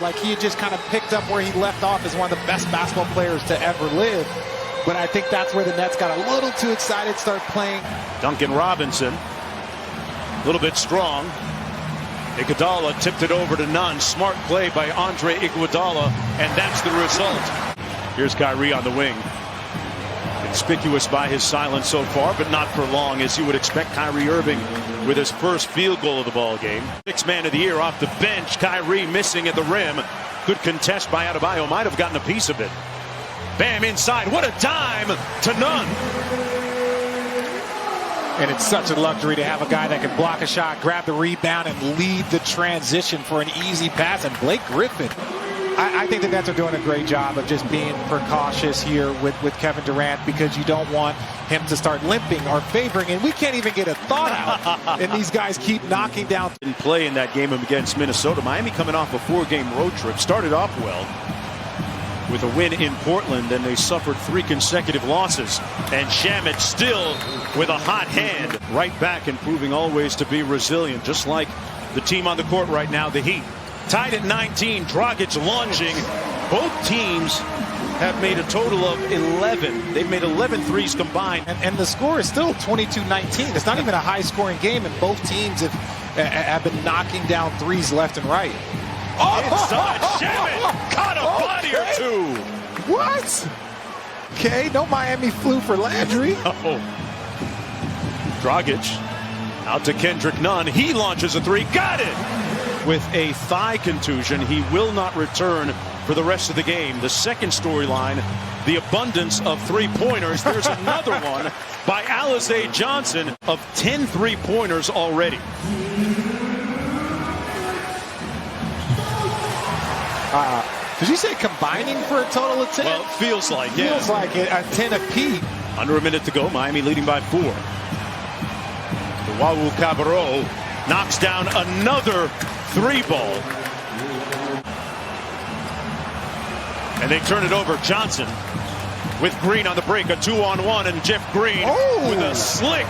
Like he had just kind of picked up where he left off as one of the best basketball players to ever live. But I think that's where the Nets got a little too excited, start playing. Duncan Robinson, a little bit strong. Iguodala tipped it over to Nunn. Smart play by Andre Iguodala, and that's the result. Here's Kyrie on the wing. Conspicuous by his silence so far, but not for long, as you would expect. Kyrie Irving with his first field goal of the ball game. Sixth man of the year off the bench. Kyrie missing at the rim. Good contest by Adebayo. Might have gotten a piece of it. Bam, inside. What a dime to Nunn. And it's such a luxury to have a guy that can block a shot, grab the rebound, and lead the transition for an easy pass. And Blake Griffin, I think the Nets are doing a great job of just being precautious here with Kevin Durant, because you don't want him to start limping or favoring, and we can't even get a thought out. And these guys keep knocking down. Didn't play in that game against Minnesota. Miami coming off a 4-game road trip. Started off well with a win in Portland, and they suffered 3 consecutive losses. And Shamet still with a hot hand. Right back and proving always to be resilient, just like the team on the court right now, the Heat. Tied at 19, Dragic launching. Both teams have made a total of 11. They've made 11 threes combined. And the score is still 22-19. It's not even a high-scoring game, and both teams have been knocking down threes left and right. Inside, Shamet caught a body or two. What? Okay, no Miami flu for Landry. Oh. Dragic out to Kendrick Nunn. He launches a three. Got it! With a thigh contusion, he will not return for the rest of the game. The second storyline, the abundance of three-pointers. There's another one by Alize Johnson of 10 three-pointers already. Did you say combining for a total of 10? Well, it feels like, yeah. Feels like it, a 10 apiece. Under a minute to go, Miami leading by 4. Wawu Cabarro knocks down another 3-ball. And they turn it over. Johnson with Green on the break. A 2-on-1, and Jeff Green with a slick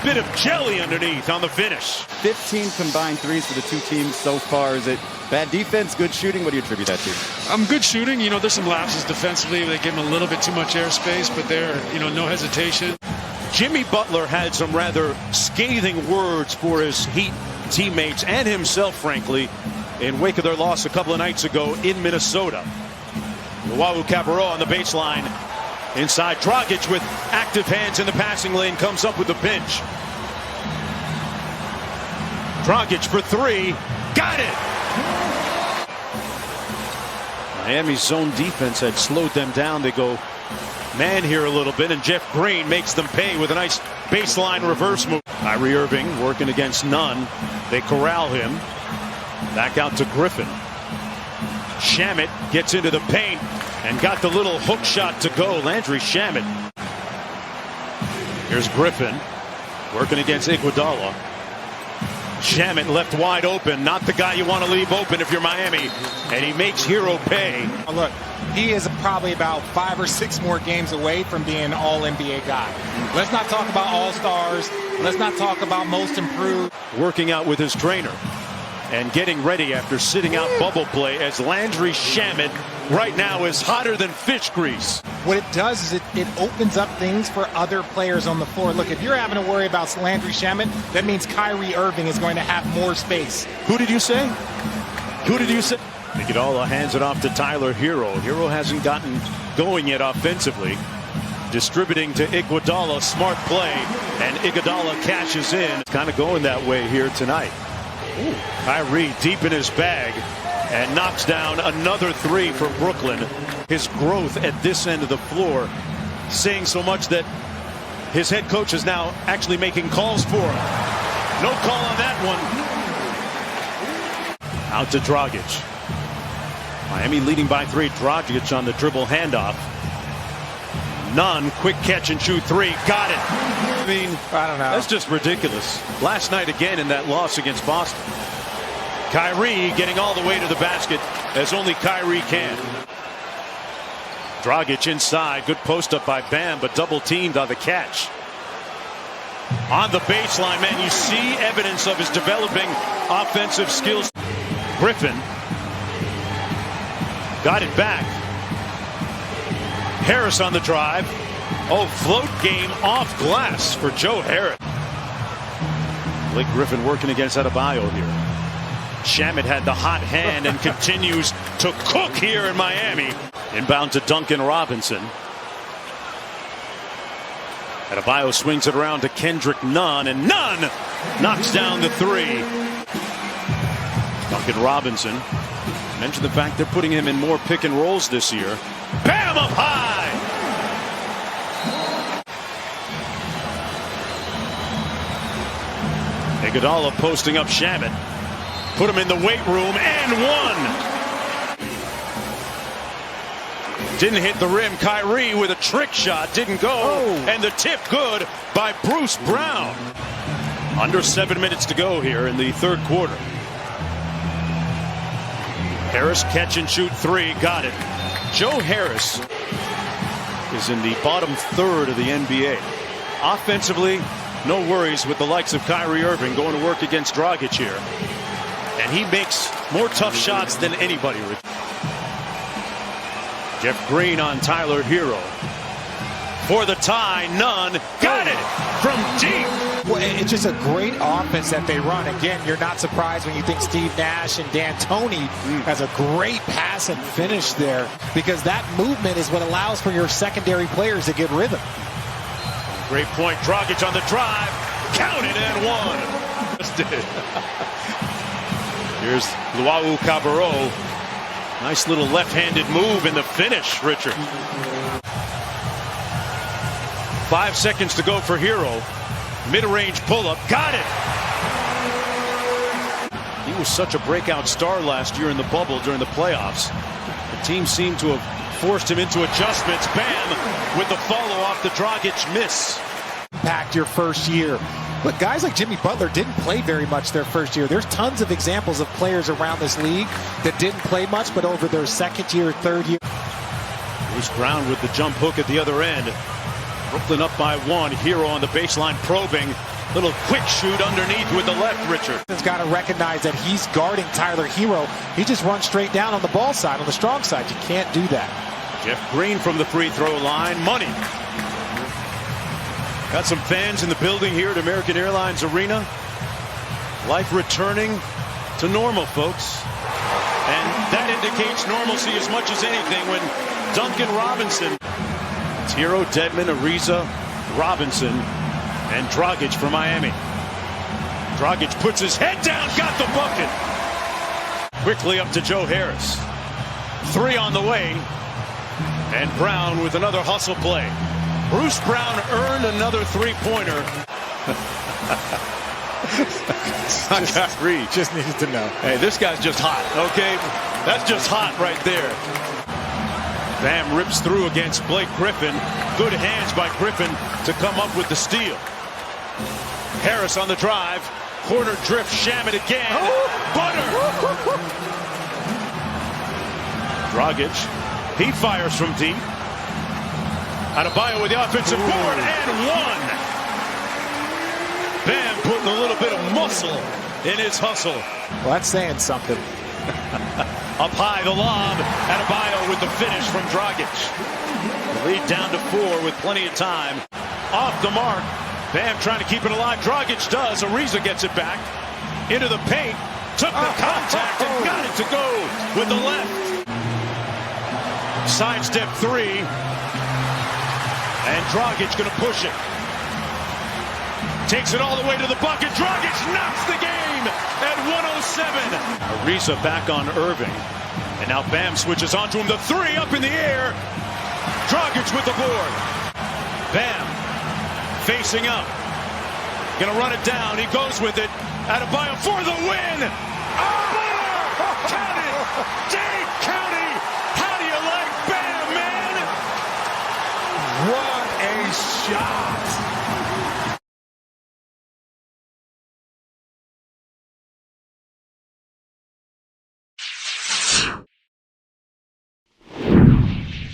bit of jelly underneath on the finish. 15 combined threes for the two teams so far. Is it bad defense, good shooting? What do you attribute that to? Good shooting. You know, there's some lapses defensively. They give him a little bit too much airspace, but they're, no hesitation. Jimmy Butler had some rather scathing words for his Heat teammates and himself, frankly, in wake of their loss a couple of nights ago in Minnesota. Wawu Cabarro on the baseline. Inside, Dragic with active hands in the passing lane comes up with the pinch. Dragic for 3. Got it! Miami's zone defense had slowed them down. They go man here a little bit, and Jeff Green makes them pay with a nice baseline reverse move. Kyrie Irving working against Nunn. They corral him. Back out to Griffin. Shamet gets into the paint and got the little hook shot to go. Landry Shamet. Here's Griffin working against Iguodala. Shamet left wide open. Not the guy you want to leave open if you're Miami. And he makes Hero pay. Look, he is probably about 5 or 6 more games away from being an all-NBA guy. Let's not talk about all-stars. Let's not talk about most improved. Working out with his trainer and getting ready after sitting out bubble play, as Landry Shamet right now is hotter than fish grease. What it does is it opens up things for other players on the floor. Look, if you're having to worry about Landry Shamet, that means Kyrie Irving is going to have more space. Who did you say? Who did you say? Iguodala hands it off to Tyler Hero. Hero hasn't gotten going yet offensively. Distributing to Iguodala, smart play, and Iguodala cashes in. It's kind of going that way here tonight. Ooh. Kyrie deep in his bag and knocks down another 3 for Brooklyn. His growth at this end of the floor saying so much that his head coach is now actually making calls for him. No call on that one. Out to Dragic. Miami leading by 3. Dragic on the dribble handoff. Nunn, quick catch and shoot 3. Got it. I don't know. That's just ridiculous. Last night again in that loss against Boston. Kyrie getting all the way to the basket as only Kyrie can. Dragic inside. Good post up by Bam, but double teamed on the catch. On the baseline, man, you see evidence of his developing offensive skills. Griffin Got it back. Harris on the drive. Oh, float game off glass for Joe Harris. Blake Griffin working against Adebayo here. Shamet had the hot hand and continues to cook here in Miami. Inbound to Duncan Robinson. Adebayo swings it around to Kendrick Nunn, and Nunn knocks down the three. Duncan Robinson. Mentioned the fact they're putting him in more pick and rolls this year. Bam, up high! Iguodala posting up Shamet. Put him in the weight room and one. Didn't hit the rim. Kyrie with a trick shot. Didn't go. And the tip good by Bruce Brown. Under 7 minutes to go here in the third quarter. Harris catch and shoot three. Got it. Joe Harris is in the bottom third of the NBA. Offensively, no worries with the likes of Kyrie Irving going to work against Dragic here. And he makes more tough shots than anybody. Jeff Green on Tyler Hero. For the tie, Nunn got it from deep. Well, it's just a great offense that they run. Again, you're not surprised when you think Steve Nash and D'Antoni has a great pass and finish there, because that movement is what allows for your secondary players to get rhythm. Great point. Dragic on the drive. Counted and one. Just did. Here's Luau Cabarro. Nice little left-handed move in the finish, Richard. 5 seconds to go for Hero. Mid-range pull-up. Got it! He was such a breakout star last year in the bubble during the playoffs. The team seemed to have forced him into adjustments. Bam! With the follow off the Dragic miss. Packed your first year. But guys like Jimmy Butler didn't play very much their first year. There's tons of examples of players around this league that didn't play much, but over their second year, third year. Bruce Brown with the jump hook at the other end. Brooklyn up by one. Hero on the baseline probing. Little quick shoot underneath with the left, Richard. He's got to recognize that he's guarding Tyler Hero. He just runs straight down on the ball side, on the strong side. You can't do that. Jeff Green from the free throw line. Money. Got some fans in the building here at American Airlines Arena. Life returning to normal, folks. And that indicates normalcy as much as anything when Duncan Robinson. It's Hero, Dedmon, Ariza, Robinson, and Dragic for Miami. Dragic puts his head down, got the bucket. Quickly up to Joe Harris. Three on the way. And Brown with another hustle play. Bruce Brown earned another three-pointer. Just needed to know. Hey, this guy's just hot, okay? That's just hot right there. Bam rips through against Blake Griffin. Good hands by Griffin to come up with the steal. Harris on the drive. Corner drift, Shamet again. Butter! Dragic. He fires from deep. Adebayo with the offensive board and one. Bam putting a little bit of muscle in his hustle. Well, that's saying something. Up high, the lob. Adebayo with the finish from Dragic. The lead down to 4 with plenty of time. Off the mark. Bam trying to keep it alive. Dragic does. Ariza gets it back. Into the paint. Took the contact and got it to go with the left. Sidestep three. And Dragic going to push it. Takes it all the way to the bucket. Dragic knocks the game at 107. Ariza back on Irving. And now Bam switches onto him. The three up in the air. Dragic with the board. Bam facing up. Going to run it down. He goes with it. Adebayo for the win. Count it. Dade County. How do you like Bam, man? What a shot.